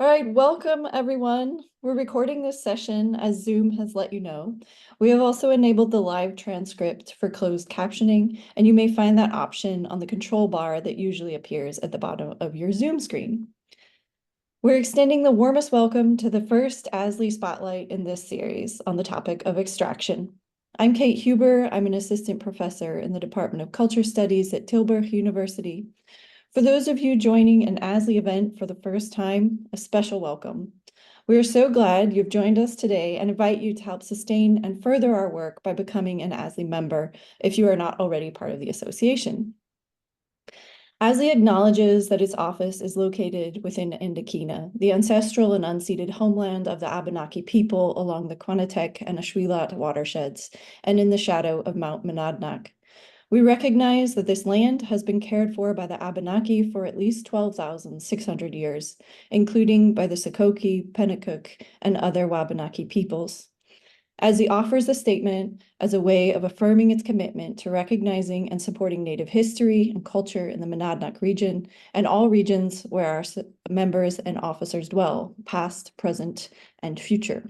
All right, welcome everyone. We're recording this session as Zoom has let you know. We have also enabled the live transcript for closed captioning, and you may find that option on the control bar that usually appears at the bottom of your Zoom screen. We're extending the warmest welcome to the first ASLE Spotlight in this series on the topic of extraction. I'm Kate Huber. I'm an assistant professor in the Department of Culture Studies at Tilburg University. For those of you joining an ASLE event for the first time, a special welcome. We are so glad you've joined us today and invite you to help sustain and further our work by becoming an ASLE member if you are not already part of the association. ASLE acknowledges that its office is located within Indokina, the ancestral and unceded homeland of the Abenaki people along the Quanatech and Ashwilat watersheds, and in the shadow of Mount Monadnock. We recognize that this land has been cared for by the Abenaki for at least 12,600 years, including by the Sokoke, Pennacook, and other Wabanaki peoples. ASLE offers the statement as a way of affirming its commitment to recognizing and supporting Native history and culture in the Monadnock region and all regions where our members and officers dwell, past, present, and future.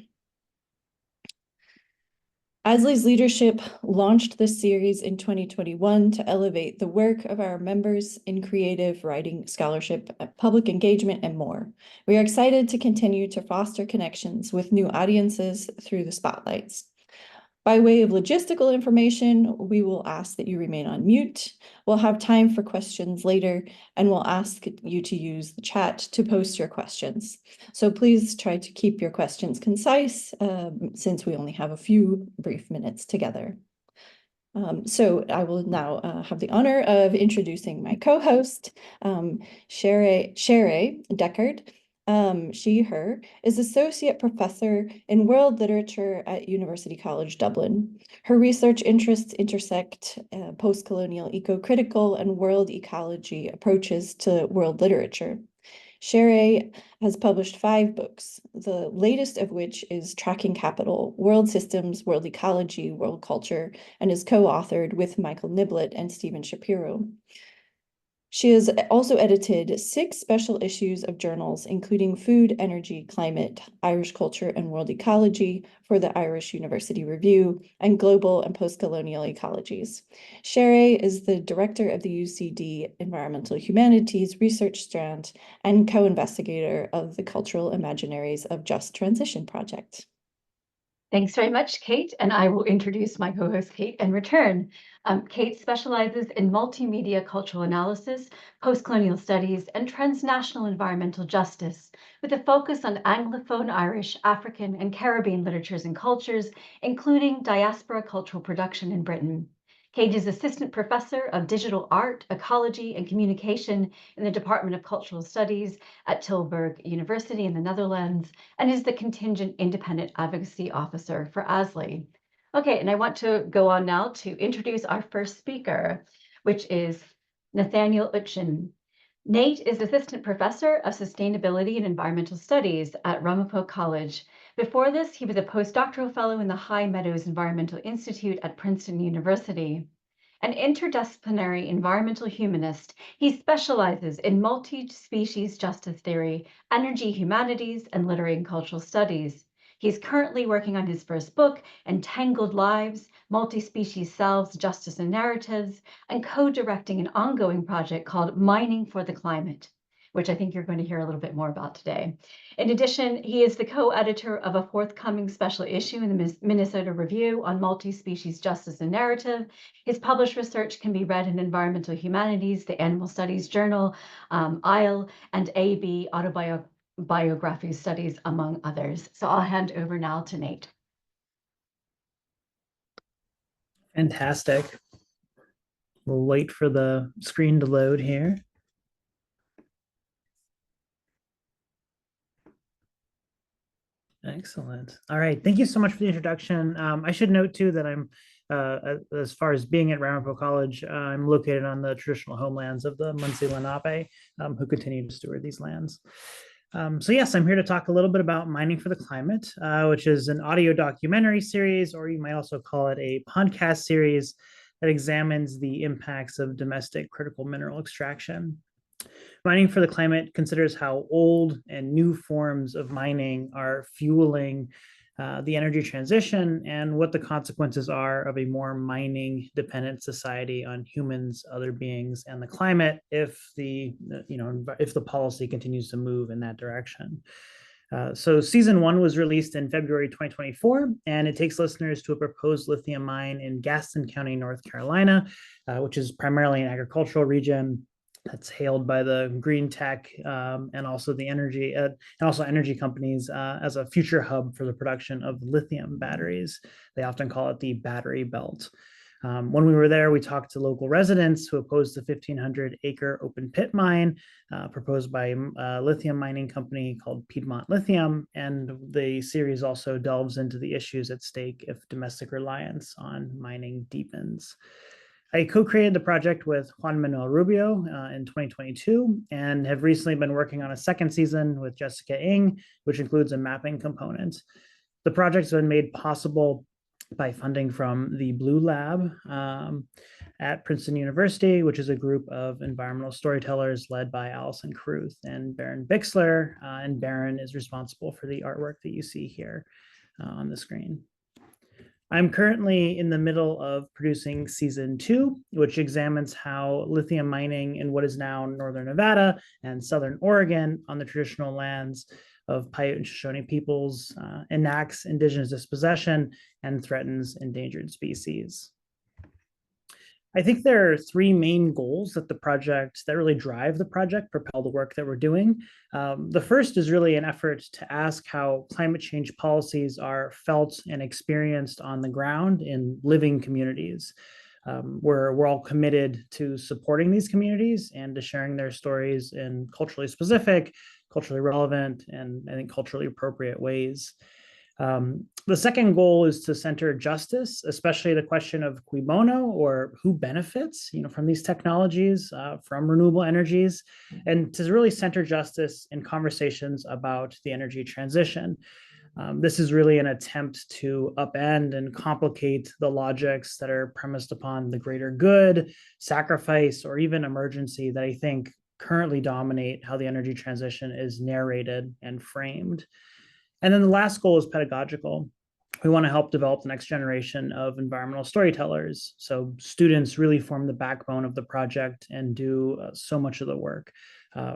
ASLE's leadership launched this series in 2021 to elevate the work of our members in creative writing, scholarship, public engagement, and more. We are excited to continue to foster connections with new audiences through the spotlights. By way of logistical information, we will ask that you remain on mute. We'll have time for questions later, and we'll ask you to use the chat to post your questions. So please try to keep your questions concise, since we only have a few brief minutes together. So I will now have the honor of introducing my co-host, Sharae Deckard. She, her, is Associate Professor in World Literature at University College Dublin. Her research interests intersect post-colonial eco-critical and world ecology approaches to world literature. Sharae has published 5 books, the latest of which is Tracking Capital, World Systems, World Ecology, World Culture, and is co-authored with Michael Niblett and Stephen Shapiro. She has also edited 6 special issues of journals, including Food, Energy, Climate, Irish Culture, and World Ecology for the Irish University Review, and Global and Postcolonial Ecologies. Sharae is the director of the UCD Environmental Humanities Research Strand and co-investigator of the Cultural Imaginaries of Just Transition Project. Thanks very much, Kate, and I will introduce my co-host, Kate, in return. Kate specializes in multimedia cultural analysis, post-colonial studies, and transnational environmental justice, with a focus on Anglophone Irish, African, and Caribbean literatures and cultures, including diaspora cultural production in Britain. Kate is Assistant Professor of Digital Art, Ecology, and Communication in the Department of Cultural Studies at Tilburg University in the Netherlands, and is the Contingent Independent Advocacy Officer for ASLE. Okay, and I want to go on now to introduce our first speaker, which is Nate Otjen. Nate is Assistant Professor of Sustainability and Environmental Studies at Ramapo College. Before this, he was a postdoctoral fellow in the High Meadows Environmental Institute at Princeton University. An interdisciplinary environmental humanist, he specializes in multi-species justice theory, energy humanities, and literary and cultural studies. He's currently working on his first book, Entangled Lives, Multi-Species Selves, Justice and Narratives, and co-directing an ongoing project called Mining for the Climate, which I think you're going to hear a little bit more about today. In addition, he is the co-editor of a forthcoming special issue in the Minnesota Review on multi-species justice and narrative. His published research can be read in Environmental Humanities, the Animal Studies Journal, ASLE, and AB Autobiography Studies, among others. So I'll hand over now to Nate. Fantastic. We'll wait for the screen to load here. Excellent. All right. Thank you so much for the introduction. I should note too that I'm, as far as being at Ramapo College, I'm located on the traditional homelands of the Munsee Lenape, who continue to steward these lands. So yes, I'm here to talk a little bit about Mining for the Climate, which is an audio documentary series, or you might also call it a podcast series that examines the impacts of domestic critical mineral extraction. Mining for the Climate considers how old and new forms of mining are fueling the energy transition and what the consequences are of a more mining dependent society on humans, other beings, and the climate if if the policy continues to move in that direction. So season 1 was released in February 2024, and it takes listeners to a proposed lithium mine in Gaston County, North Carolina, which is primarily an agricultural region that's hailed by the green tech and also the energy companies as a future hub for the production of lithium batteries. They often call it the battery belt. When we were there, we talked to local residents who opposed the 1,500-acre open pit mine proposed by a lithium mining company called Piedmont Lithium. And the series also delves into the issues at stake if domestic reliance on mining deepens. I co-created the project with Juan Manuel Rubio in 2022 and have recently been working on a second season with Jessica Ng, which includes a mapping component. The project's been made possible by funding from the Blue Lab at Princeton University, which is a group of environmental storytellers led by Allison Caruth and Baron Bixler. And Baron is responsible for the artwork that you see here on the screen. I'm currently in the middle of producing season 2, which examines how lithium mining in what is now Northern Nevada and Southern Oregon on the traditional lands of Paiute and Shoshone peoples enacts indigenous dispossession and threatens endangered species. I think there are 3 main goals that really drive the project, propel the work that we're doing. The first is really an effort to ask how climate change policies are felt and experienced on the ground in living communities. We're all committed to supporting these communities and to sharing their stories in culturally specific, culturally relevant, and I think culturally appropriate ways. The second goal is to center justice, especially the question of cui bono, or who benefits, from these technologies, from renewable energies, and to really center justice in conversations about the energy transition. This is really an attempt to upend and complicate the logics that are premised upon the greater good, sacrifice, or even emergency that I think currently dominate how the energy transition is narrated and framed. And then the last goal is pedagogical. We want to help develop the next generation of environmental storytellers. So students really form the backbone of the project and do so much of the work,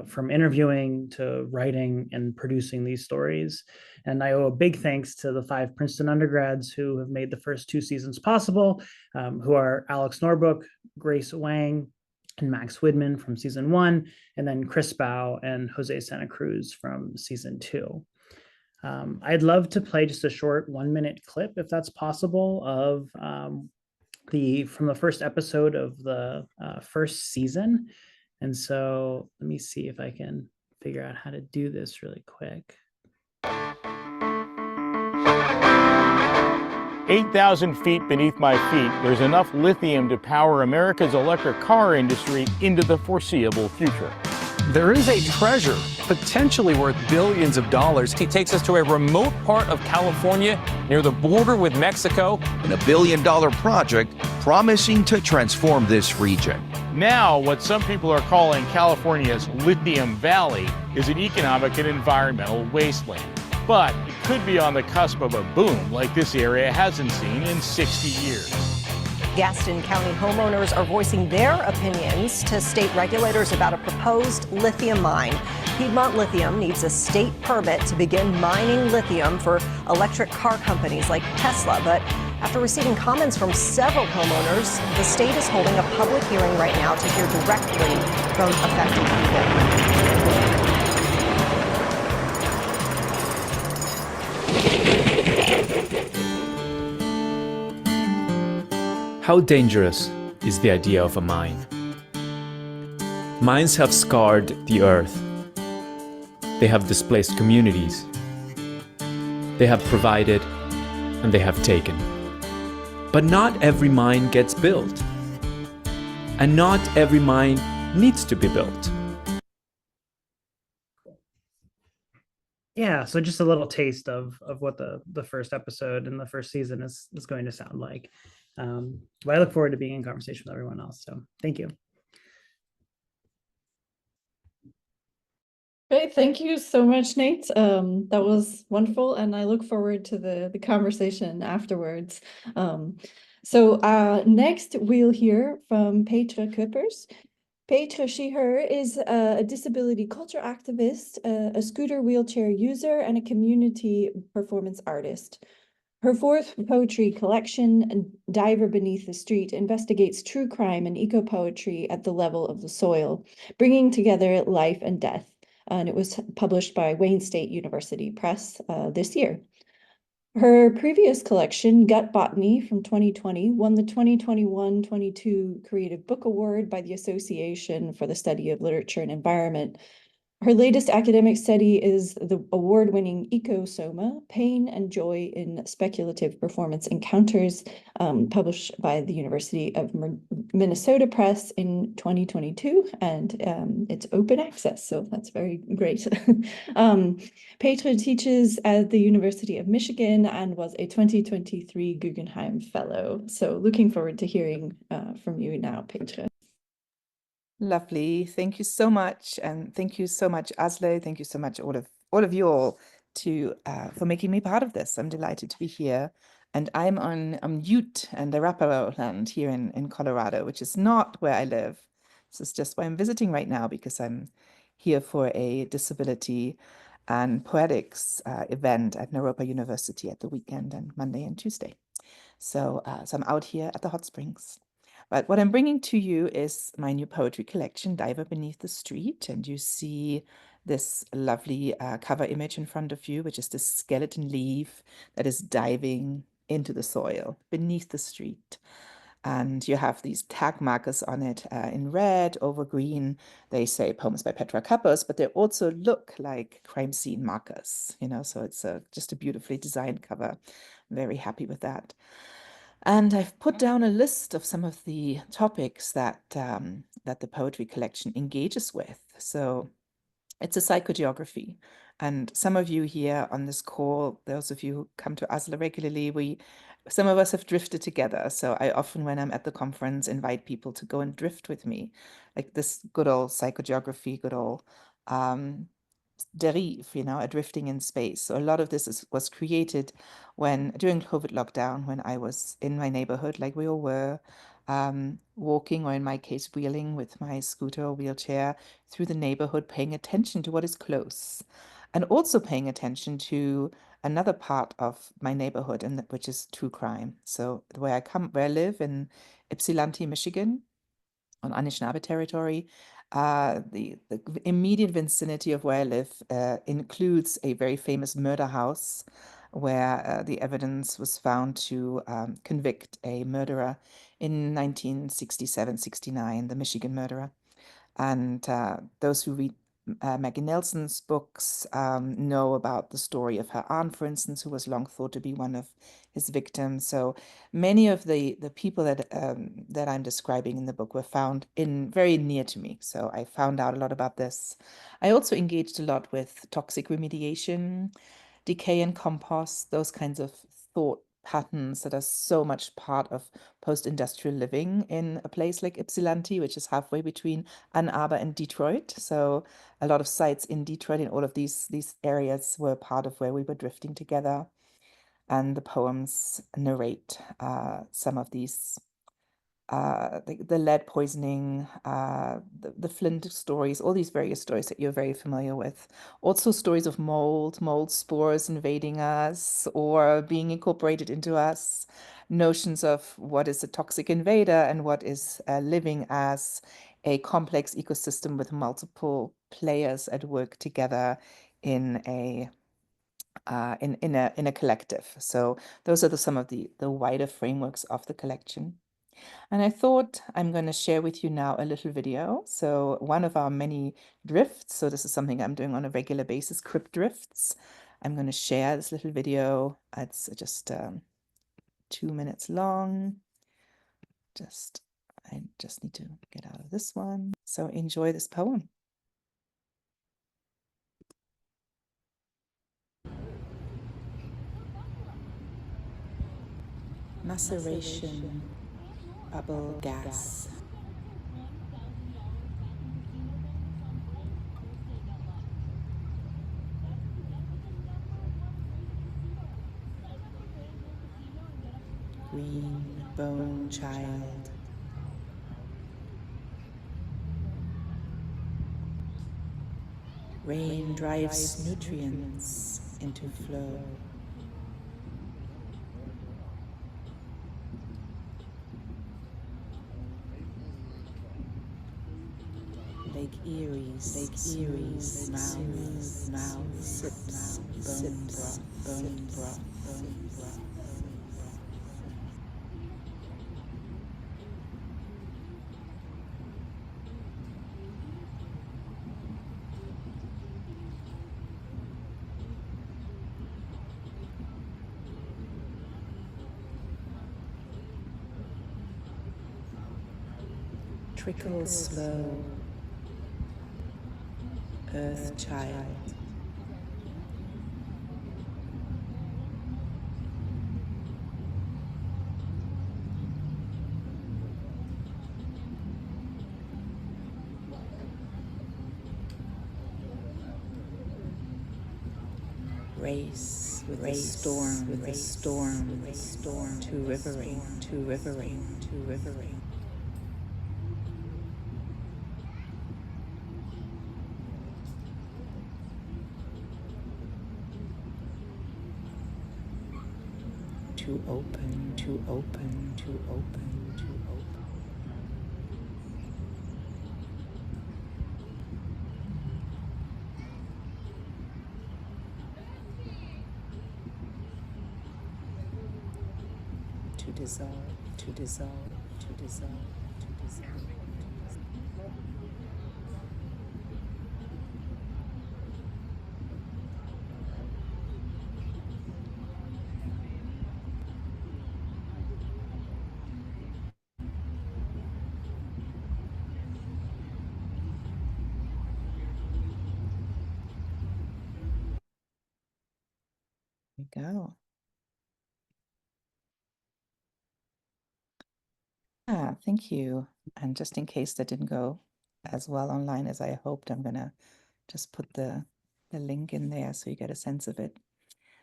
from interviewing to writing and producing these stories. And I owe a big thanks to the 5 Princeton undergrads who have made the first 2 seasons possible, who are Alex Norbrook, Grace Wang, and Max Widman from season 1, and then Chris Bao and Jose Santa Cruz from season 2. I'd love to play just a short 1-minute clip, if that's possible, of from the first episode of the first season. And so let me see if I can figure out how to do this really quick. 8,000 feet beneath my feet, there's enough lithium to power America's electric car industry into the foreseeable future. There is a treasure potentially worth billions of dollars. He takes us to a remote part of California near the border with Mexico. And $1 billion project promising to transform this region. Now, what some people are calling California's Lithium Valley is an economic and environmental wasteland. But it could be on the cusp of a boom like this area hasn't seen in 60 years. Gaston County homeowners are voicing their opinions to state regulators about a proposed lithium mine. Piedmont Lithium needs a state permit to begin mining lithium for electric car companies like Tesla. But after receiving comments from several homeowners, the state is holding a public hearing right now to hear directly from affected people. How dangerous is the idea of a mine? Mines have scarred the earth. They have displaced communities. They have provided and they have taken. But not every mine gets built. And not every mine needs to be built. Yeah, so just a little taste of what the first episode and the first season is going to sound like. But I look forward to being in conversation with everyone else. So thank you. Great, thank you so much, Nate. That was wonderful, and I look forward to the conversation afterwards. Next we'll hear from Petra Kuppers. Petra, she, her, is a disability culture activist, a scooter wheelchair user, and a community performance artist. Her fourth poetry collection, Diver Beneath the Street, investigates true crime and eco-poetry at the level of the soil, bringing together life and death. And it was published by Wayne State University Press this year. Her previous collection, Gut Botany from 2020, won the 2021-22 Creative Book Award by the Association for the Study of Literature and Environment. Her latest academic study is the award-winning Ecosoma, Pain and Joy in Speculative Performance Encounters, published by the University of Minnesota Press in 2022, and it's open access, so that's very great. Petra teaches at the University of Michigan and was a 2023 Guggenheim Fellow. So looking forward to hearing from you now, Petra. Lovely. Thank you so much. And thank you so much, ASLE. Thank you so much, all of you all, for making me part of this. I'm delighted to be here. And I'm on Ute and Arapaho land here in Colorado, which is not where I live. This is just why I'm visiting right now, because I'm here for a disability and poetics event at Naropa University at the weekend and Monday and Tuesday. So I'm out here at the hot springs. But what I'm bringing to you is my new poetry collection, Diver Beneath the Street. And you see this lovely cover image in front of you, which is this skeleton leaf that is diving into the soil beneath the street. And you have these tag markers on it in red over green. They say poems by Petra Kuppers, but they also look like crime scene markers, so it's just a beautifully designed cover. I'm very happy with that. And I've put down a list of some of the topics that the poetry collection engages with. So it's a psychogeography. And some of you here on this call, those of you who come to ASLE regularly, some of us have drifted together. So I often, when I'm at the conference, invite people to go and drift with me, like this good old psychogeography, good old derive, a drifting in space. So a lot of this was created during COVID lockdown, when I was in my neighborhood, like we all were, walking, or in my case, wheeling with my scooter or wheelchair through the neighborhood, paying attention to what is close, and also paying attention to another part of my neighborhood, which is true crime. So where I live in Ypsilanti, Michigan, on Anishinaabe territory. The immediate vicinity of where I live includes a very famous murder house, where the evidence was found to convict a murderer in 1967-69, the Michigan murderer. And those who read Maggie Nelson's books know about the story of her aunt, for instance, who was long thought to be one of his victims. So many of the people that I'm describing in the book were found very near to me. So I found out a lot about this. I also engaged a lot with toxic remediation, decay and compost, those kinds of thought patterns that are so much part of post-industrial living in a place like Ypsilanti, which is halfway between Ann Arbor and Detroit. So a lot of sites in Detroit, in all of these areas, were part of where we were drifting together. And the poems narrate some of these, the lead poisoning, the Flint stories, all these various stories that you're very familiar with. Also stories of mold spores invading us or being incorporated into us, notions of what is a toxic invader and what is living as a complex ecosystem with multiple players at work together in a collective. So those are some of the wider frameworks of the collection. And I thought I'm going to share with you now a little video. So one of our many drifts, so this is something I'm doing on a regular basis, crypt drifts. I'm going to share this little video. It's just 2 minutes long. I just need to get out of this one. So enjoy this poem. Maceration, bubble gas. green bone child. Rain drives nutrients into flow. Lake Erie's mouth sips bone broth. Trickles slow, earth child. Race with the storm, to rivering. To open. To dissolve. There we go. Thank you. And just in case that didn't go as well online as I hoped, I'm gonna just put the link in there so you get a sense of it.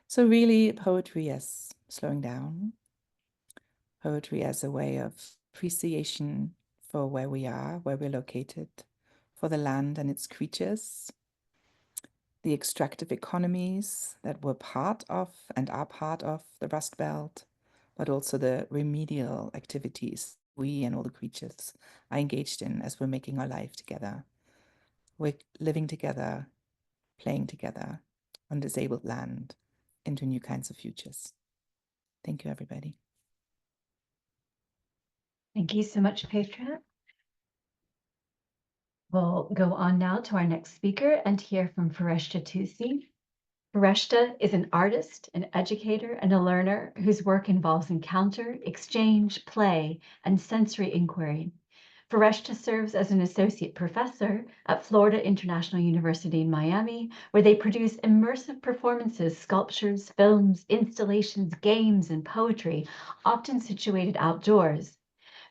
So really, poetry as slowing down, poetry as a way of appreciation for where we are, where we're located, for the land and its creatures, the extractive economies that were part of and are part of the Rust Belt, but also the remedial activities we and all the creatures are engaged in as we're making our life together. We're living together, playing together on disabled land into new kinds of futures. Thank you, everybody. Thank you so much, Petra. We'll go on now to our next speaker and hear from Fereshteh Toosi. Fereshteh is an artist, an educator, and a learner whose work involves encounter, exchange, play, and sensory inquiry. Fereshteh serves as an associate professor at Florida International University in Miami, where they produce immersive performances, sculptures, films, installations, games, and poetry, often situated outdoors.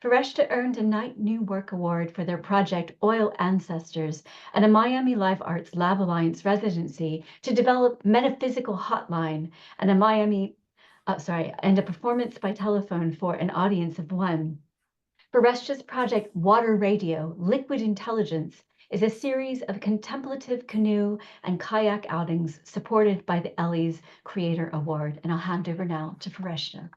Fereshteh earned a Knight New Work Award for their project Oil Ancestors and a Miami Live Arts Lab Alliance residency to develop Metaphysical Hotline and a performance by telephone for an audience of one. Fereshteh's project Water Radio, Liquid Intelligence is a series of contemplative canoe and kayak outings supported by the Ellie's Creator Award. And I'll hand over now to Fereshteh.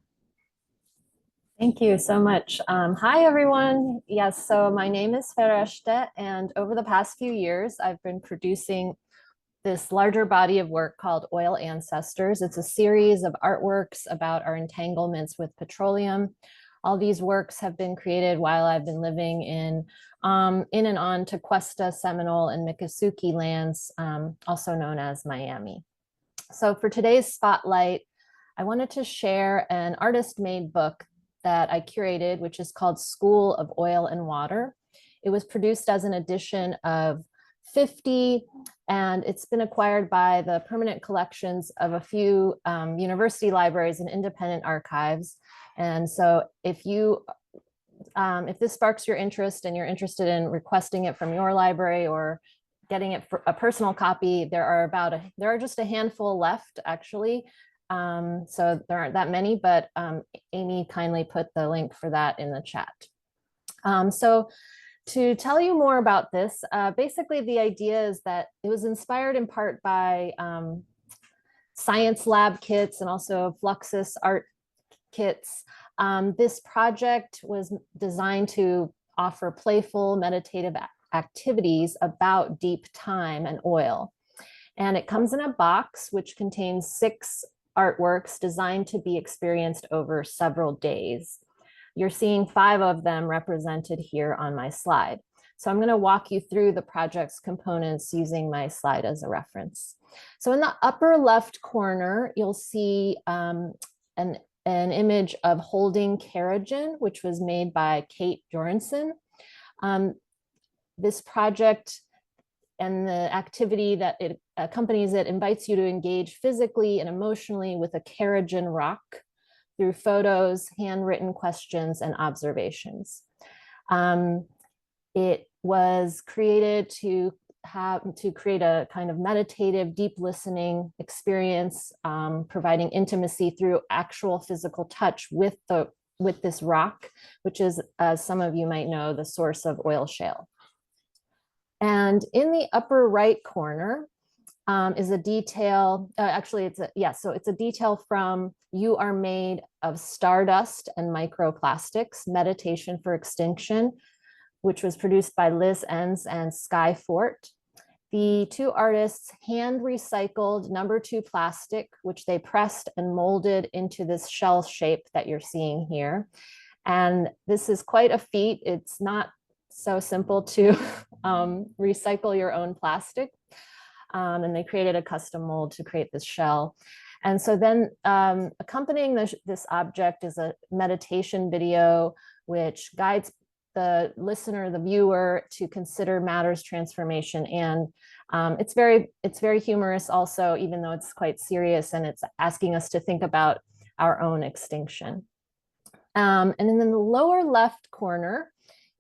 Thank you so much. Hi, everyone. Yes, so my name is Fereshteh, and over the past few years, I've been producing this larger body of work called Oil Ancestors. It's a series of artworks about our entanglements with petroleum. All these works have been created while I've been living in and on Tequesta, Seminole, and Miccosukee lands, also known as Miami. So for today's spotlight, I wanted to share an artist-made book that I curated, which is called School of Oil and Water. It was produced as an edition of 50, and it's been acquired by the permanent collections of a few university libraries and independent archives. And so if this sparks your interest and you're interested in requesting it from your library or getting it for a personal copy, there are just a handful left, actually. So there aren't that many, but Amy kindly put the link for that in the chat. So to tell you more about this, basically the idea is that it was inspired in part by science lab kits and also Fluxus art kits. This project was designed to offer playful meditative activities about deep time and oil. And it comes in a box which contains 6 artworks designed to be experienced over several days. You're seeing 5 of them represented here on my slide. So I'm going to walk you through the project's components using my slide as a reference. So in the upper left corner, you'll see an image of Holding Keragen, which was made by Kate Jorensen. This project and the activity that it accompanies it invites you to engage physically and emotionally with a Keragen rock through photos, handwritten questions, and observations. It was created to create a kind of meditative, deep listening experience, providing intimacy through actual physical touch with this rock, which is, as some of you might know, the source of oil shale. And in the upper right corner is a detail, it's a detail from You Are Made of Stardust and Microplastics, Meditation for Extinction, which was produced by Liz Enns and Sky Fort. The 2 artists hand recycled number 2 plastic, which they pressed and molded into this shell shape that you're seeing here. And this is quite a feat. It's not so simple to recycle your own plastic. And they created a custom mold to create this shell. And so then accompanying this object is a meditation video, which guides the listener, the viewer, to consider matter's transformation. And it's very humorous also, even though it's quite serious, and it's asking us to think about our own extinction. And then in the lower left corner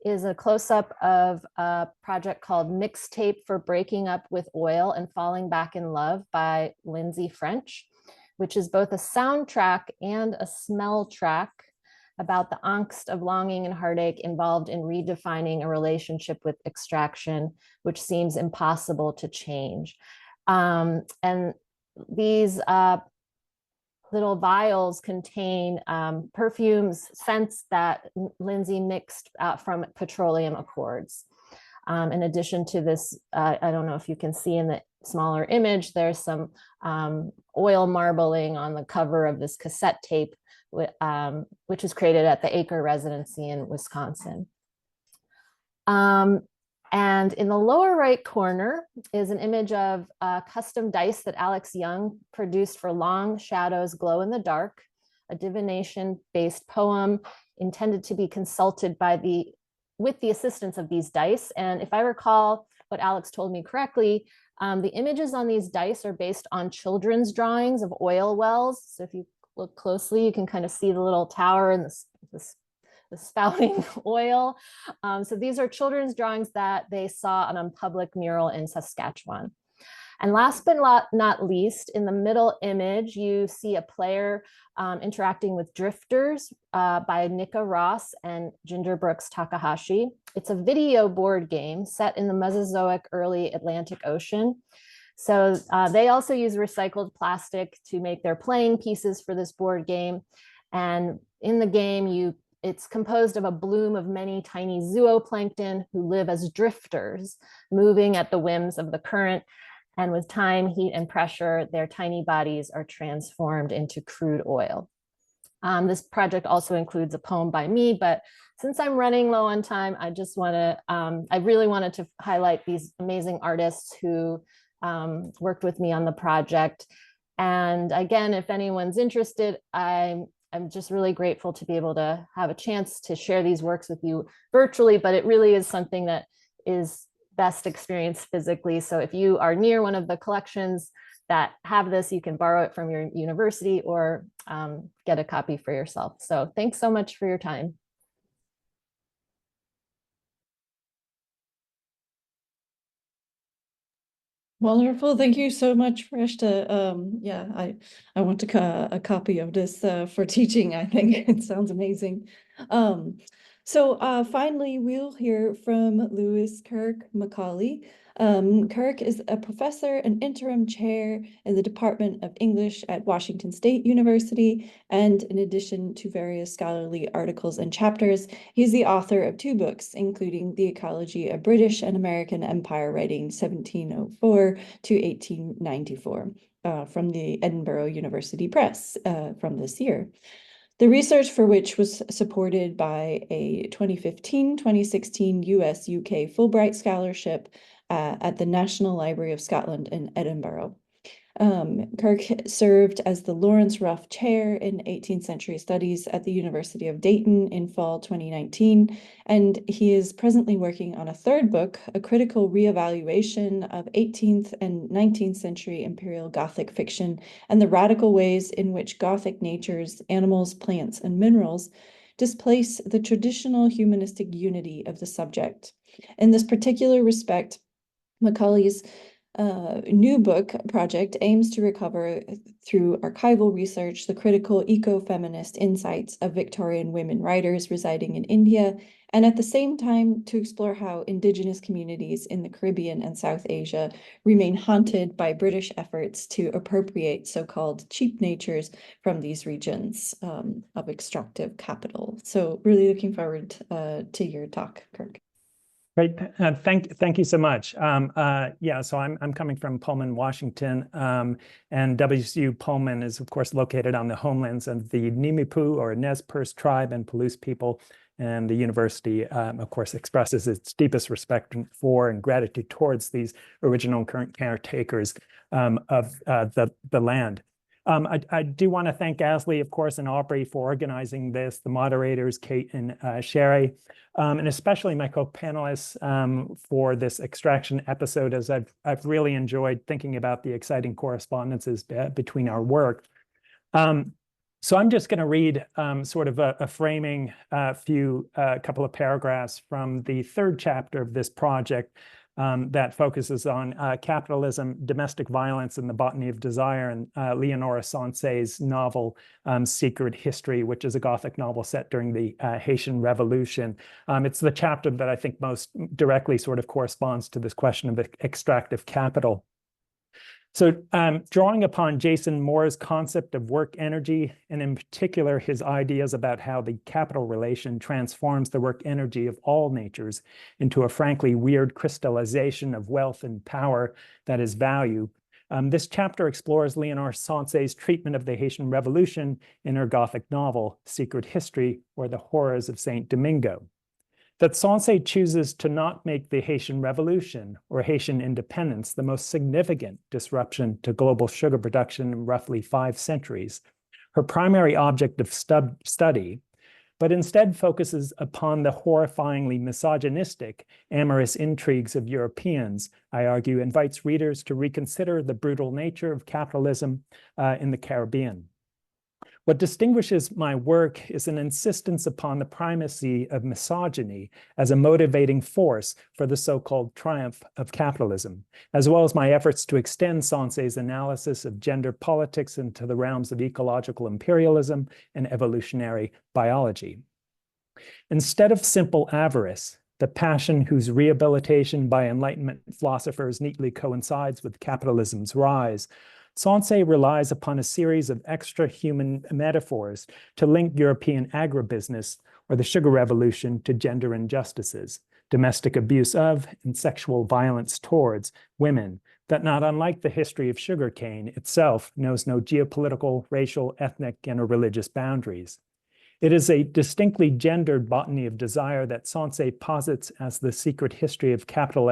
is a close-up of a project called Mixtape for Breaking Up with Oil and Falling Back in Love by Lindsay French, which is both a soundtrack and a smell track about the angst of longing and heartache involved in redefining a relationship with extraction, which seems impossible to change. And these little vials contain perfumes, scents that Lindsay mixed from petroleum accords. In addition to this, I don't know if you can see in the smaller image, there's some oil marbling on the cover of this cassette tape, which was created at the Acre Residency in Wisconsin. And in the lower right corner is an image of custom dice that Alex Young produced for Long Shadows Glow in the Dark, a divination-based poem intended to be consulted with the assistance of these dice. And if I recall what Alex told me correctly, the images on these dice are based on children's drawings of oil wells. So if you look closely, you can kind of see the little tower and the spouting oil. So these are children's drawings that they saw on a public mural in Saskatchewan. And last but not least, in the middle image, you see a player interacting with drifters by Nika Ross and Ginger Brooks Takahashi. It's a video board game set in the Mesozoic early Atlantic Ocean. So they also use recycled plastic to make their playing pieces for this board game. And in the game, it's composed of a bloom of many tiny zooplankton who live as drifters, moving at the whims of the current. And with time, heat, and pressure, their tiny bodies are transformed into crude oil. This project also includes a poem by me, but since I'm running low on time, I really wanted to highlight these amazing artists who worked with me on the project. And again, if anyone's interested, I'm just really grateful to be able to have a chance to share these works with you virtually, but it really is something that is best experienced physically. So if you are near one of the collections that have this, you can borrow it from your university or get a copy for yourself. So thanks so much for your time. Wonderful. Thank you so much, Fereshteh. Yeah, I want a copy of this for teaching. I think it sounds amazing. Finally, we'll hear from Louis Kirk McAuley. Kirk is a professor and interim chair in the Department of English at Washington State University, and in addition to various scholarly articles and chapters, he's the author of 2 books, including The Ecology of British and American Empire Writing 1704 to 1894, from the Edinburgh University Press from this year. The research for which was supported by a 2015-2016 US-UK Fulbright Scholarship at the National Library of Scotland in Edinburgh. Kirk served as the Lawrence Ruff Chair in 18th Century Studies at the University of Dayton in fall 2019, and he is presently working on a 3rd book, a critical reevaluation of 18th and 19th century Imperial Gothic fiction and the radical ways in which Gothic natures, animals, plants, and minerals displace the traditional humanistic unity of the subject. In this particular respect, Macaulay's new book project aims to recover through archival research the critical eco-feminist insights of Victorian women writers residing in India, and at the same time to explore how Indigenous communities in the Caribbean and South Asia remain haunted by British efforts to appropriate so-called cheap natures from these regions of extractive capital. So really looking forward to your talk, Kirk. Great. Thank you so much. Yeah, so I'm coming from Pullman, Washington, and WSU Pullman is, of course, located on the homelands of the Nimipu or Nez Perce tribe and Palouse people. And the university, of course, expresses its deepest respect for and gratitude towards these original and current caretakers of the land. I do want to thank ASLE, of course, and Aubrey for organizing this, the moderators, Kate and Sharae, and especially my co-panelists for this extraction episode, as I've really enjoyed thinking about the exciting correspondences between our work. So I'm just going to read sort of a framing couple of paragraphs from the 3rd chapter of this project, that focuses on capitalism, domestic violence, and the botany of desire, and Leonora Sansei's novel, Secret History, which is a Gothic novel set during the Haitian Revolution. It's the chapter that I think most directly sort of corresponds to this question of extractive capital. So drawing upon Jason Moore's concept of work energy, and in particular his ideas about how the capital relation transforms the work energy of all natures into a frankly weird crystallization of wealth and power that is value, this chapter explores Leonora Sansei's treatment of the Haitian Revolution in her Gothic novel, Secret History, or The Horrors of Saint Domingo. That Sansei chooses to not make the Haitian Revolution or Haitian independence the most significant disruption to global sugar production in roughly 5 centuries, her primary object of study, but instead focuses upon the horrifyingly misogynistic, amorous intrigues of Europeans, I argue, invites readers to reconsider the brutal nature of capitalism in the Caribbean. What distinguishes my work is an insistence upon the primacy of misogyny as a motivating force for the so-called triumph of capitalism, as well as my efforts to extend Sansei's analysis of gender politics into the realms of ecological imperialism and evolutionary biology. Instead of simple avarice, the passion whose rehabilitation by Enlightenment philosophers neatly coincides with capitalism's rise, Sansei relies upon a series of extra-human metaphors to link European agribusiness or the sugar revolution to gender injustices, domestic abuse of, and sexual violence towards women, that not unlike the history of sugarcane itself knows no geopolitical, racial, ethnic, and or religious boundaries. It is a distinctly gendered botany of desire that Sansei posits as the secret history of capital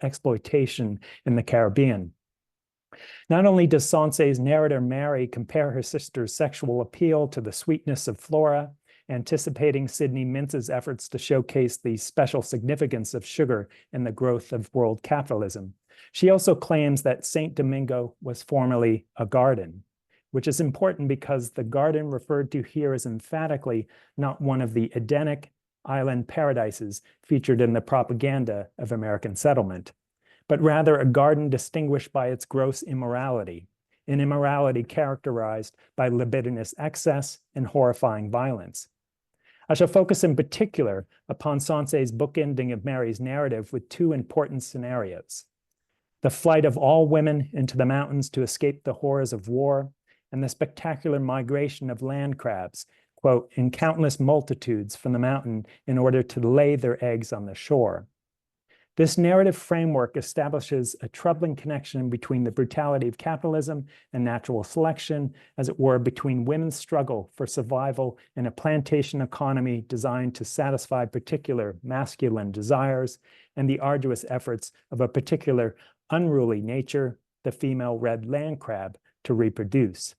exploitation in the Caribbean. Not only does Sansei's narrator Mary compare her sister's sexual appeal to the sweetness of Flora, anticipating Sidney Mintz's efforts to showcase the special significance of sugar in the growth of world capitalism, she also claims that St. Domingo was formerly a garden, which is important because the garden referred to here is emphatically not one of the Edenic island paradises featured in the propaganda of American settlement, but rather a garden distinguished by its gross immorality, an immorality characterized by libidinous excess and horrifying violence. I shall focus in particular upon Sansei's bookending of Mary's narrative with two important scenarios: the flight of all women into the mountains to escape the horrors of war, and the spectacular migration of land crabs, quote, in countless multitudes from the mountain in order to lay their eggs on the shore. This narrative framework establishes a troubling connection between the brutality of capitalism and natural selection, as it were, between women's struggle for survival in a plantation economy designed to satisfy particular masculine desires and the arduous efforts of a particular unruly nature, the female red land crab, to reproduce.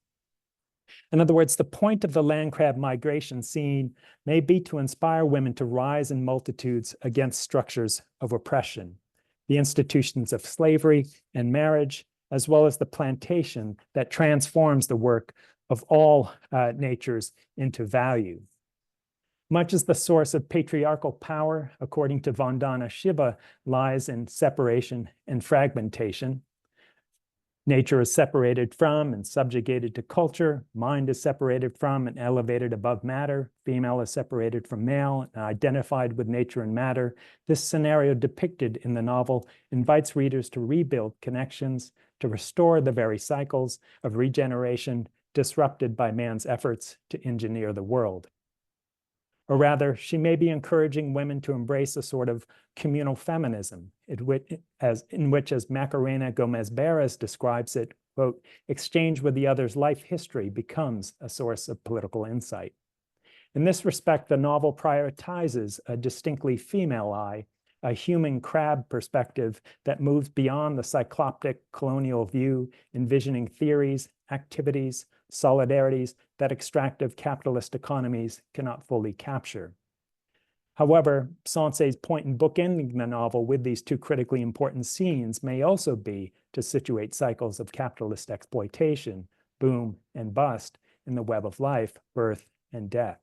In other words, the point of the land crab migration scene may be to inspire women to rise in multitudes against structures of oppression, the institutions of slavery and marriage, as well as the plantation that transforms the work of all natures into value. Much as the source of patriarchal power, according to Vandana Shiva, lies in separation and fragmentation. Nature is separated from and subjugated to culture. Mind is separated from and elevated above matter. Female is separated from male and identified with nature and matter. This scenario depicted in the novel invites readers to rebuild connections, to restore the very cycles of regeneration disrupted by man's efforts to engineer the world. Or rather, she may be encouraging women to embrace a sort of communal feminism, in which, as Macarena Gomez Beres describes it, quote, exchange with the other's life history becomes a source of political insight. In this respect, the novel prioritizes a distinctly female eye, a human crab perspective that moves beyond the cycloptic colonial view, envisioning theories, activities, solidarities that extractive capitalist economies cannot fully capture. However, Sansei's point in bookending the novel with these two critically important scenes may also be to situate cycles of capitalist exploitation, boom and bust, in the web of life, birth and death.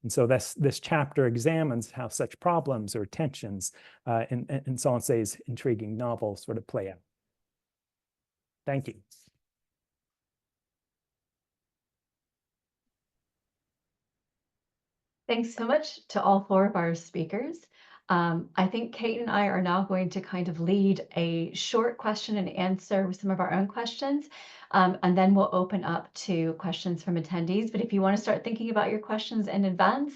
And so this chapter examines how such problems or tensions in Sansei's intriguing novel sort of play out. Thank you. Thanks so much to all four of our speakers. I think Kate and I are now going to kind of lead a short question and answer with some of our own questions, and then we'll open up to questions from attendees. But if you want to start thinking about your questions in advance,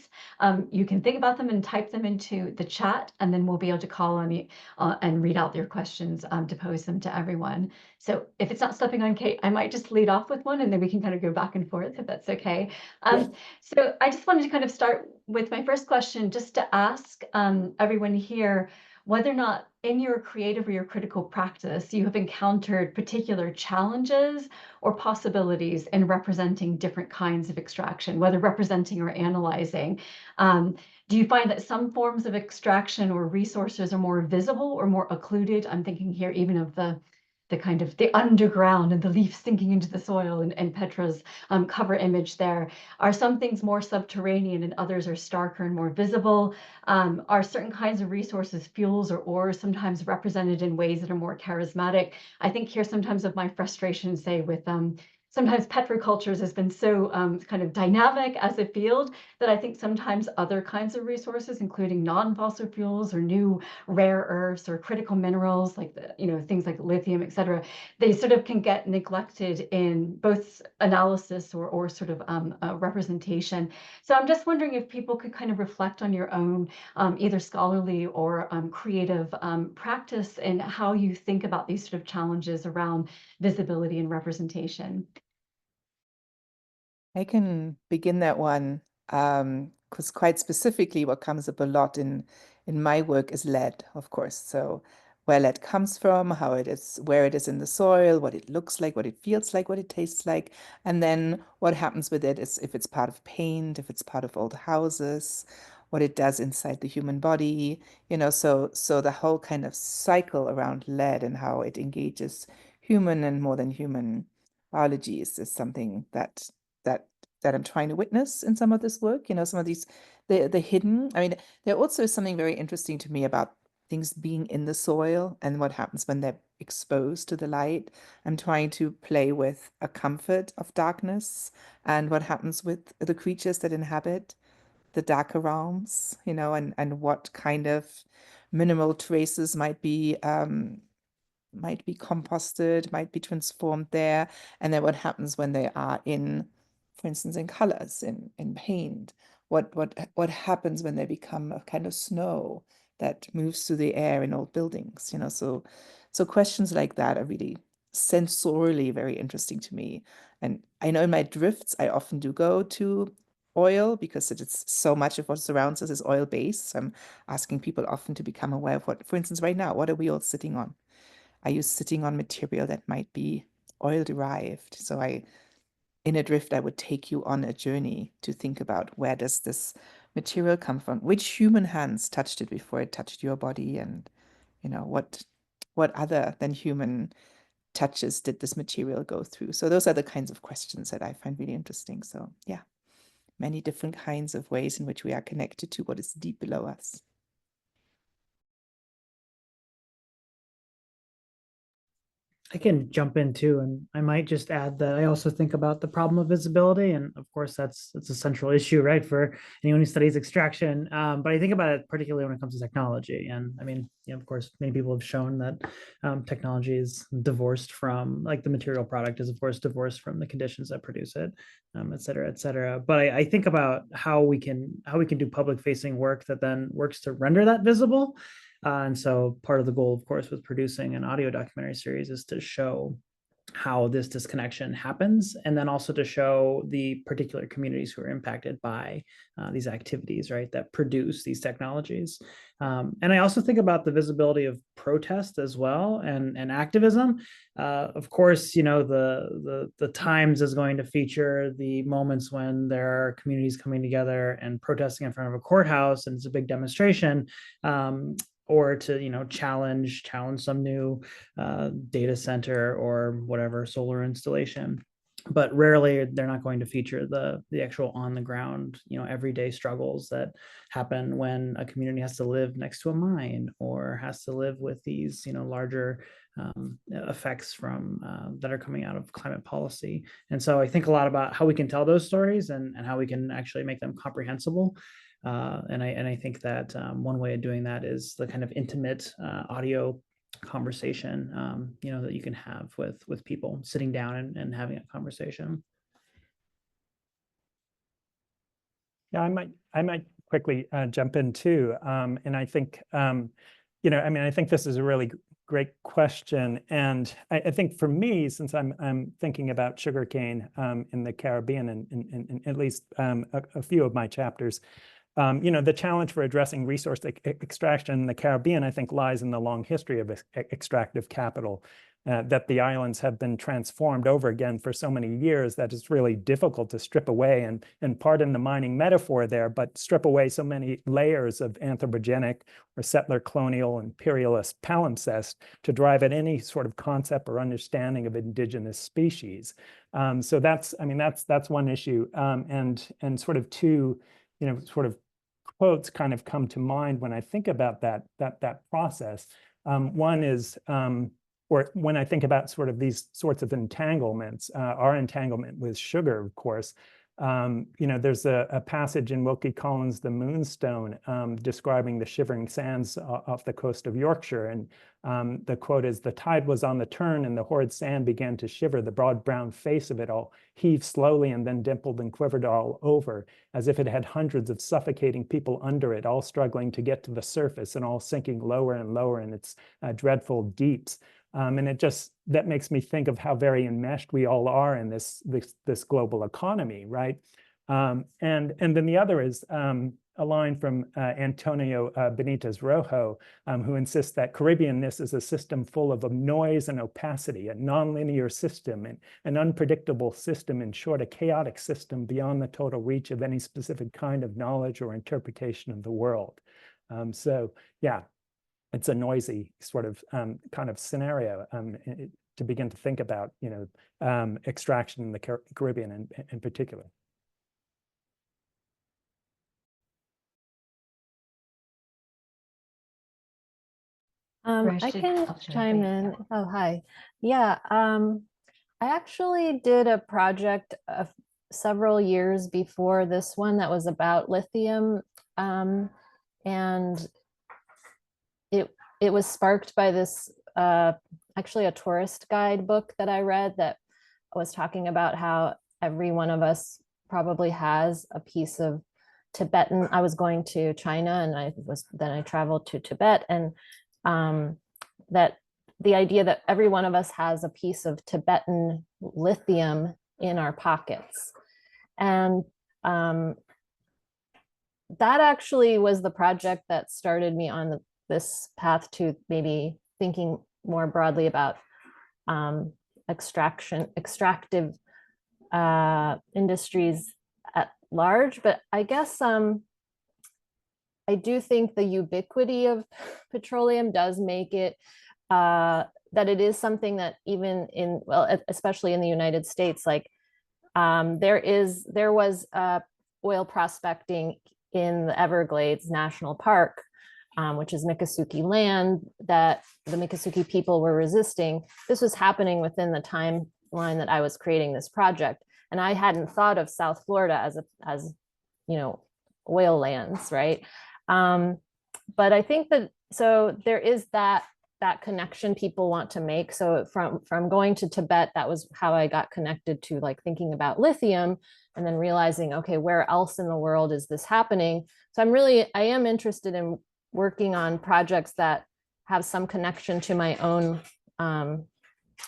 you can think about them and type them into the chat, and then we'll be able to call on you and read out your questions to pose them to everyone. So if it's not stepping on Kate, I might just lead off with one, and then we can kind of go back and forth if that's okay. So I just wanted to kind of start with my first question, just to ask everyone here whether or not in your creative or your critical practice you have encountered particular challenges or possibilities in representing different kinds of extraction, whether representing or analyzing. Do you find that some forms of extraction or resources are more visible or more occluded? I'm thinking here even of the kind of the underground and the leaf sinking into the soil and Petra's cover image there. Are some things more subterranean and others are starker and more visible? Are certain kinds of resources, fuels or ores, sometimes represented in ways that are more charismatic? I think here sometimes of my frustration, say with sometimes petrocultures has been so kind of dynamic as a field that I think sometimes other kinds of resources, including non-fossil fuels or new rare earths or critical minerals like things like lithium, et cetera, they sort of can get neglected in both analysis or sort of representation. So I'm just wondering if people could kind of reflect on your own either scholarly or creative practice and how you think about these sort of challenges around visibility and representation. I can begin that one because quite specifically what comes up a lot in my work is lead, of course. So where lead comes from, how it is, where it is in the soil, what it looks like, what it feels like, what it tastes like, and then what happens with it is if it's part of paint, if it's part of old houses, what it does inside the human body, so the whole kind of cycle around lead and how it engages human and more than human biology is something that I'm trying to witness in some of this work, some of these, the hidden. I mean, there also is something very interesting to me about things being in the soil and what happens when they're exposed to the light. I'm trying to play with a comfort of darkness and what happens with the creatures that inhabit the darker realms, and what kind of mineral traces might be composted, might be transformed there, and then what happens when they are in, for instance, in colors, in paint. What happens when they become a kind of snow that moves through the air in old buildings? So questions like that are really sensorially very interesting to me. And I know in my drifts, I often do go to oil because it's so much of what surrounds us is oil based. So I'm asking people often to become aware of what, for instance, right now, what are we all sitting on? Are you sitting on material that might be oil derived? So in a drift, I would take you on a journey to think about where does this material come from? Which human hands touched it before it touched your body? And, what other than human touches did this material go through? So those are the kinds of questions that I find really interesting. So yeah, many different kinds of ways in which we are connected to what is deep below us. I can jump in too, and I might just add that I also think about the problem of visibility, and of course that's a central issue, right, for anyone who studies extraction. But I think about it particularly when it comes to technology, and I mean, of course, many people have shown that technology is divorced from, like, the material product is of course divorced from the conditions that produce it, et cetera, et cetera. But I think about how we can do public-facing work that then works to render that visible. And so part of the goal, of course, with producing an audio documentary series is to show how this disconnection happens, and then also to show the particular communities who are impacted by these activities, right, that produce these technologies. And I also think about the visibility of protest as well, and activism. Of course, the Times is going to feature the moments when there are communities coming together and protesting in front of a courthouse, and it's a big demonstration. Or to challenge some new data center or whatever solar installation, but rarely they're not going to feature the actual on the ground everyday struggles that happen when a community has to live next to a mine or has to live with these larger effects from that are coming out of climate policy. And so I think a lot about how we can tell those stories and how we can actually make them comprehensible. And I think that one way of doing that is the kind of intimate audio conversation, that you can have with people sitting down and having a conversation. Yeah, I might quickly jump in too, and I think I think this is a really great question, and I think for me, since I'm thinking about sugarcane in the Caribbean and at least a few of my chapters. The challenge for addressing resource extraction in the Caribbean, I think, lies in the long history of extractive capital, that the islands have been transformed over again for so many years that it's really difficult to strip away, and pardon the mining metaphor there, but strip away so many layers of anthropogenic or settler colonial imperialist palimpsest to drive at any sort of concept or understanding of indigenous species. So that's one issue, and sort of two, sort of quotes kind of come to mind when I think about that process. One is, or when I think about sort of these sorts of entanglements, our entanglement with sugar, of course. There's a passage in Wilkie Collins' The Moonstone describing the shivering sands off the coast of Yorkshire. And the quote is, "The tide was on the turn and the horrid sand began to shiver. The broad brown face of it all heaved slowly and then dimpled and quivered all over, as if it had hundreds of suffocating people under it, all struggling to get to the surface and all sinking lower and lower in its dreadful deeps." And that makes me think of how very enmeshed we all are in this global economy, right? And then the other is a line from Antonio Benitez Rojo, who insists that Caribbeanness is a system full of noise and opacity, a nonlinear system, and an unpredictable system, in short, a chaotic system beyond the total reach of any specific kind of knowledge or interpretation of the world. So yeah. It's a noisy sort of kind of scenario to begin to think about, extraction in the Caribbean in particular. I can chime in. Oh, hi. Yeah, I actually did a project of several years before this one that was about lithium. And it was sparked by this, actually a tourist guide book that I read that was talking about how every one of us probably has a piece of Tibetan. I was going to China and then I traveled to Tibet, and that the idea that every one of us has a piece of Tibetan lithium in our pockets. And that actually was the project that started me on this path to maybe thinking more broadly about extractive industries at large. But I guess I do think the ubiquity of petroleum does make it that it is something that even in, well, especially in the United States, like there was oil prospecting in the Everglades National Park, which is Miccosukee land that the Miccosukee people were resisting. This was happening within the timeline that I was creating this project. And I hadn't thought of South Florida as you know, oil lands, right? But I think that, so there is that connection people want to make. So from going to Tibet, that was how I got connected to like thinking about lithium, and then realizing, okay, where else in the world is this happening? So I am interested in working on projects that have some connection to my own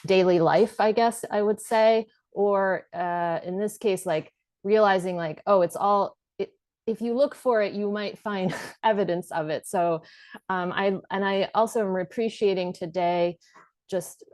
daily life, I guess I would say, or in this case, like realizing like, oh, it's all, if you look for it, you might find evidence of it. So I also am appreciating today, just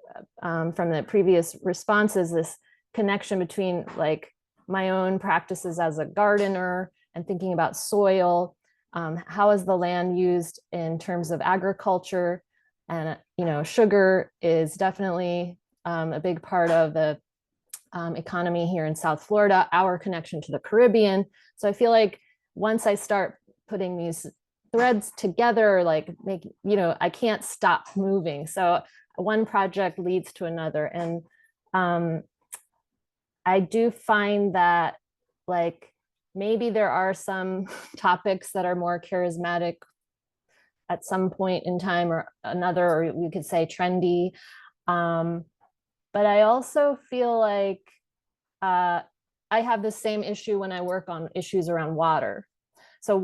from the previous responses, this connection between like my own practices as a gardener and thinking about soil. How is the land used in terms of agriculture? And, you know, sugar is definitely a big part of the economy here in South Florida, our connection to the Caribbean. So I feel like once I start putting these threads together, like I can't stop moving. So one project leads to another. And I do find that like, maybe there are some topics that are more charismatic at some point in time or another, or we could say trendy. But I also feel like I have the same issue when I work on issues around water. So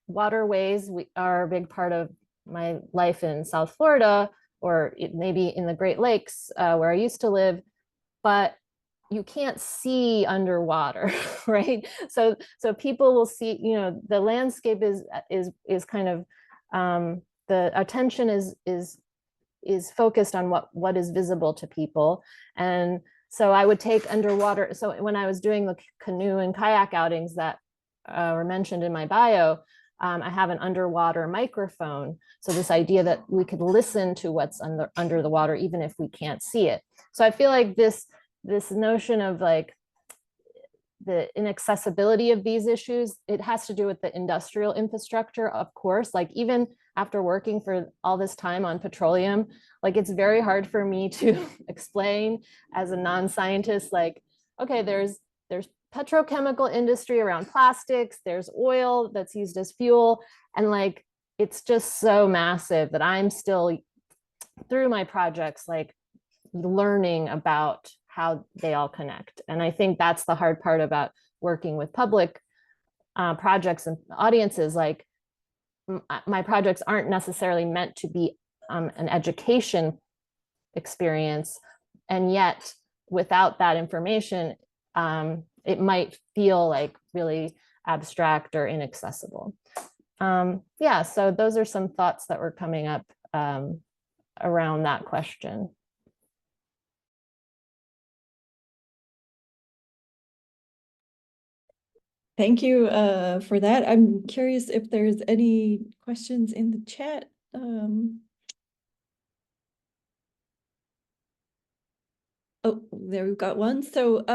waterways are a big part of my life in South Florida, or maybe in the Great Lakes where I used to live, but you can't see underwater, right? So people will see, you know, the landscape is kind of the attention is focused on what is visible to people. And so I would take underwater. So when I was doing the canoe and kayak outings that were mentioned in my bio, I have an underwater microphone. So this idea that we could listen to what's under the water, even if we can't see it. So I feel like this notion of like the inaccessibility of these issues, it has to do with the industrial infrastructure, of course. Like even after working for all this time on petroleum, like it's very hard for me to explain as a non-scientist, like, okay, there's petrochemical industry around plastics, there's oil that's used as fuel, and like it's just so massive that I'm still, through my projects, like learning about how they all connect. And I think that's the hard part about working with public projects and audiences. Like my projects aren't necessarily meant to be an education experience, and yet without that information, it might feel like really abstract or inaccessible. Yeah, so those are some thoughts that were coming up around that question. Thank you for that. I'm curious if there's any questions in the chat. Oh, there we've got one. So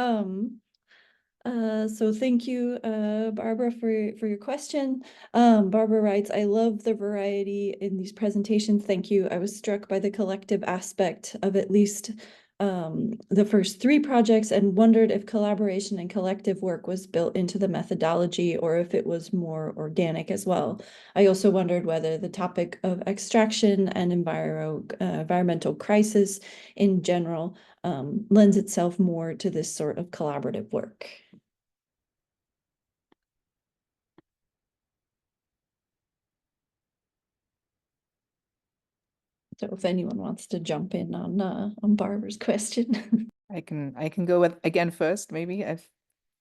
So thank you, Barbara, for your question. Barbara writes, I love the variety in these presentations. Thank you. I was struck by the collective aspect of at least the first 3 projects and wondered if collaboration and collective work was built into the methodology or if it was more organic as well. I also wondered whether the topic of extraction and environmental crisis in general lends itself more to this sort of collaborative work. So if anyone wants to jump in on Barbara's question. I can go with again first, maybe, if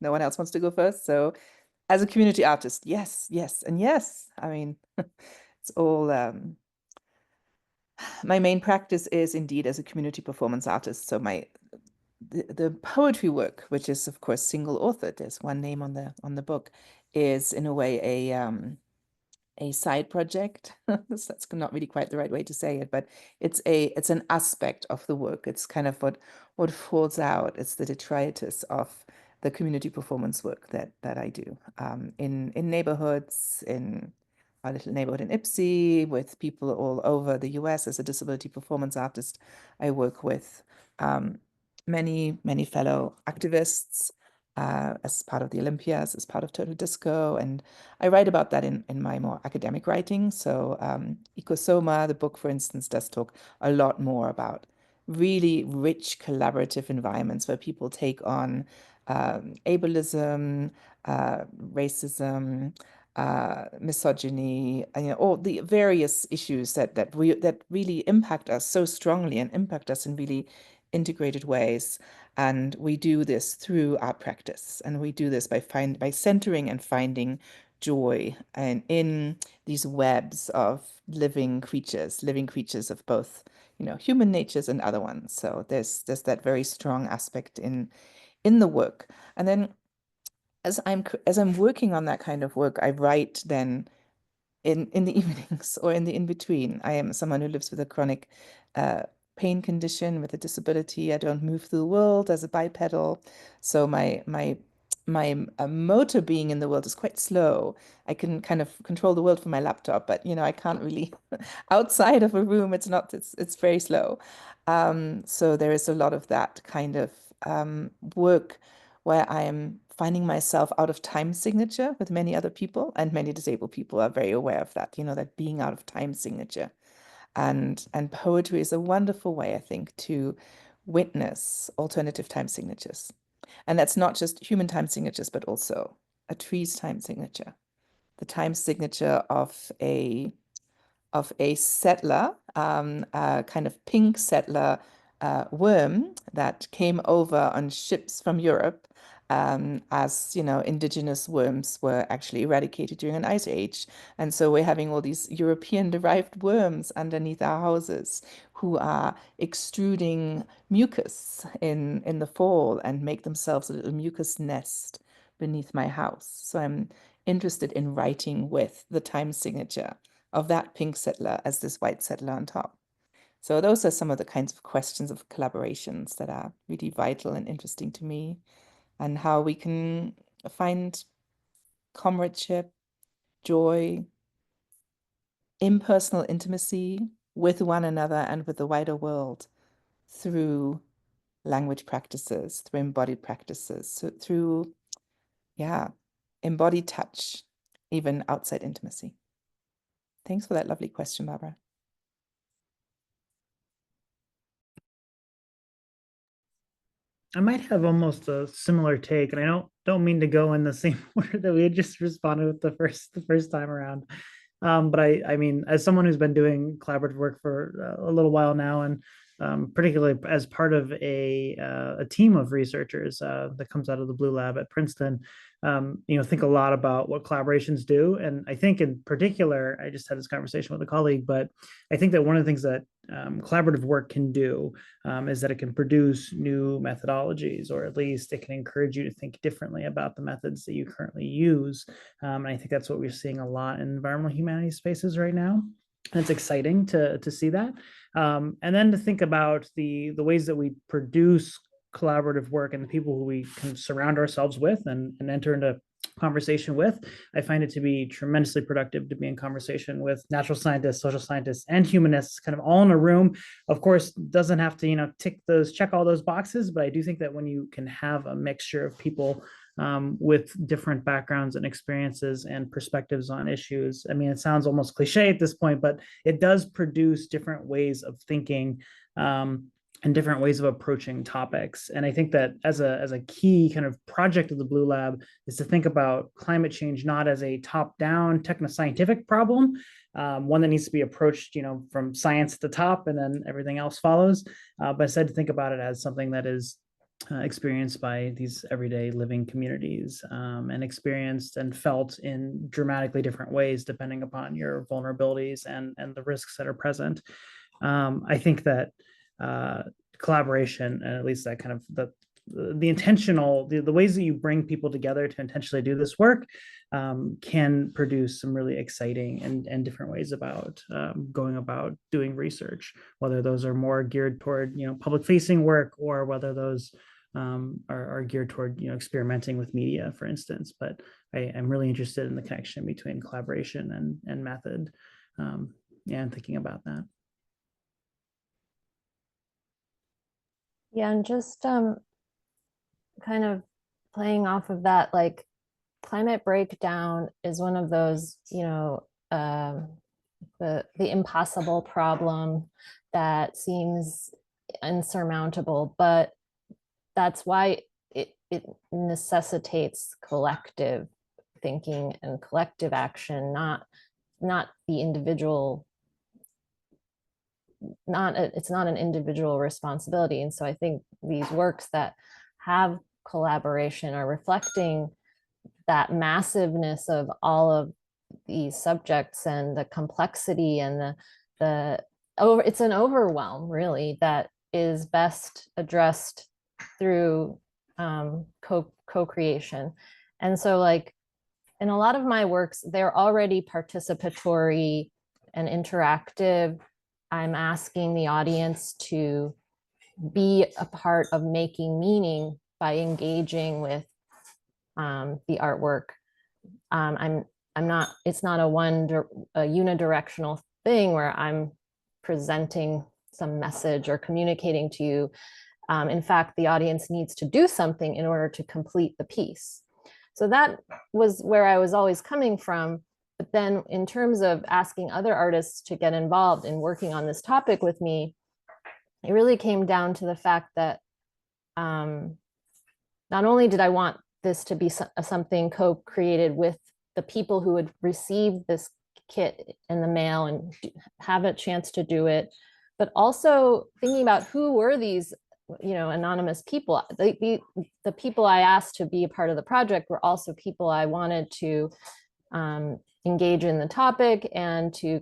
no one else wants to go first. So as a community artist, yes, yes, and yes. I mean, it's all my main practice is indeed as a community performance artist. So the poetry work, which is of course single authored, there's one name on the book, is in a way a side project. That's not really quite the right way to say it, but it's an aspect of the work. It's kind of what falls out. It's the detritus of the community performance work that I do in neighborhoods, in our little neighborhood in Ipsy, with people all over the US. As a disability performance artist, I work with many fellow activists as part of the Olympias, as part of Total Disco, and I write about that in my more academic writing. So Ecosoma, the book, for instance, does talk a lot more about really rich collaborative environments where people take on ableism, racism, misogyny, and all the various issues that really impact us so strongly and impact us in really integrated ways. And we do this through our practice, and we do this by centering and finding joy and in these webs of living creatures of both, human natures and other ones. So there's that very strong aspect in the work. And then as I'm working on that kind of work, I write then in the evenings or in the in-between. I am someone who lives with a chronic pain condition, with a disability. I don't move through the world as a bipedal. So my motor being in the world is quite slow. I can kind of control the world from my laptop, but I can't really outside of a room. It's very slow. So there is a lot of that kind of work where I am finding myself out of time signature with many other people, and many disabled people are very aware of that, that being out of time signature. And poetry is a wonderful way, I think, to witness alternative time signatures. And that's not just human time signatures, but also a tree's time signature, the time signature of a settler, a kind of pink settler worm that came over on ships from Europe as indigenous worms were actually eradicated during an ice age. And so we're having all these European-derived worms underneath our houses who are extruding mucus in the fall and make themselves a little mucus nest beneath my house. So I'm interested in writing with the time signature of that pink settler as this white settler on top. So those are some of the kinds of questions of collaborations that are really vital and interesting to me, and how we can find comradeship, joy, impersonal intimacy with one another and with the wider world through language practices, through embodied practices, so through, embodied touch, even outside intimacy. Thanks for that lovely question, Barbara. I might have almost a similar take, and I don't mean to go in the same order that we had just responded with the first time around. But I mean, as someone who's been doing collaborative work for a little while now, and particularly as part of a team of researchers that comes out of the Blue Lab at Princeton, think a lot about what collaborations do. And I think in particular, I just had this conversation with a colleague, but I think that one of the things that collaborative work can do is that it can produce new methodologies, or at least it can encourage you to think differently about the methods that you currently use. And I think that's what we're seeing a lot in environmental humanities spaces right now. And it's exciting to see that. And then to think about the ways that we produce collaborative work and the people who we can surround ourselves with and enter into conversation with, I find it to be tremendously productive to be in conversation with natural scientists, social scientists, and humanists, kind of all in a room. Of course, doesn't have to, check all those boxes, but I do think that when you can have a mixture of people with different backgrounds and experiences and perspectives on issues, I mean, it sounds almost cliche at this point, but it does produce different ways of thinking and different ways of approaching topics. And I think that as a key kind of project of the Blue Lab is to think about climate change not as a top-down techno-scientific problem, one that needs to be approached, from science at the top and then everything else follows, but instead to think about it as something that is experienced by these everyday living communities and experienced and felt in dramatically different ways depending upon your vulnerabilities and the risks that are present. I think that collaboration, and at least that kind of the intentional, the ways that you bring people together to intentionally do this work can produce some really exciting and different ways about going about doing research, whether those are more geared toward, public facing work, or whether those are geared toward, experimenting with media, for instance. But I'm really interested in the connection between collaboration and method and thinking about that. Yeah, and just kind of playing off of that, like climate breakdown is one of those, the impossible problem that seems insurmountable, but that's why it necessitates collective thinking and collective action, not the individual. It's not an individual responsibility. And so I think these works that have collaboration are reflecting that massiveness of all of these subjects and the complexity and it's an overwhelm really that is best addressed through co-creation. And so like in a lot of my works, they're already participatory and interactive. I'm asking the audience to be a part of making meaning by engaging with the artwork. It's not a unidirectional thing where I'm presenting some message or communicating to you. In fact, the audience needs to do something in order to complete the piece. So that was where I was always coming from. But then in terms of asking other artists to get involved in working on this topic with me, it really came down to the fact that not only did I want this to be something co-created with the people who would receive this kit in the mail and have a chance to do it, but also thinking about who were these, anonymous people. The people I asked to be a part of the project were also people I wanted to engage in the topic and to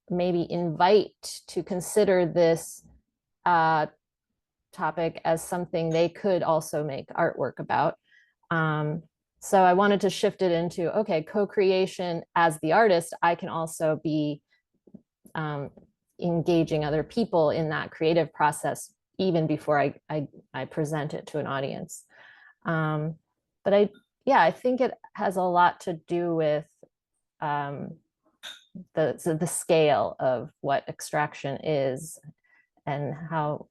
maybe invite to consider this topic as something they could also make artwork about. So I wanted to shift it into, okay, co-creation as the artist, I can also be engaging other people in that creative process even before I present it to an audience. But I think it has a lot to do with the scale of what extraction is and how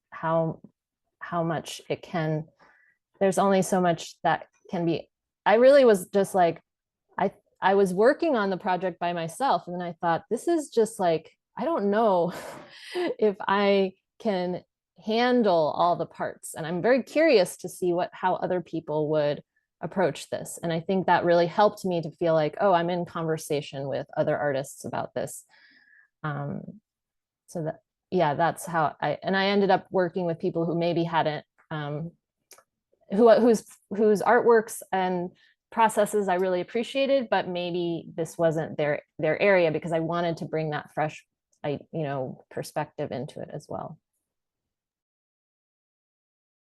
much it can. There's only so much that can be. I really was just like, I was working on the project by myself, and then I thought, this is just like, I don't know if I can handle all the parts, and I'm very curious to see how other people would approach this. And I think that really helped me to feel like, oh, I'm in conversation with other artists about this. So that, yeah, that's how I ended up working with people who maybe hadn't, whose artworks and processes I really appreciated, but maybe this wasn't their area, because I wanted to bring that fresh, perspective into it as well.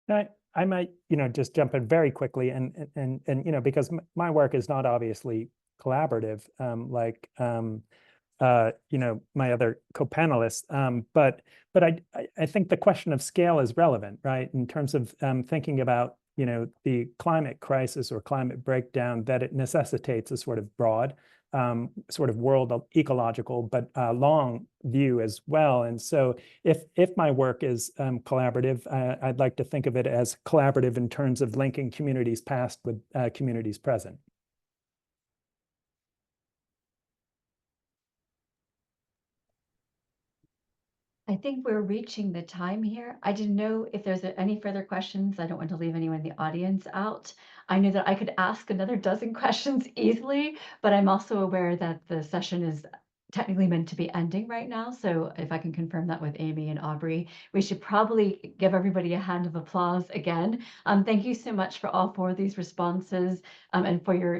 I might, just jump in very quickly and because my work is not obviously collaborative, my other co-panelists. But I think the question of scale is relevant, right? In terms of thinking about, the climate crisis or climate breakdown, that it necessitates a sort of broad, sort of world ecological, but long view as well. And so if my work is collaborative, I'd like to think of it as collaborative in terms of linking communities past with communities present. I think we're reaching the time here. I didn't know if there's any further questions. I don't want to leave anyone in the audience out. I knew that I could ask another dozen questions easily, but I'm also aware that the session is technically meant to be ending right now. So if I can confirm that with Amy and Aubrey, we should probably give everybody a hand of applause again. Thank you so much for all 4 of these responses and for your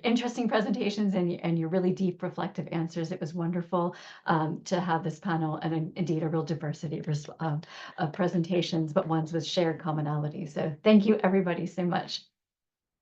interesting presentations and your really deep reflective answers. It was wonderful to have this panel and indeed a real diversity of presentations, but ones with shared commonalities. So thank you everybody so much.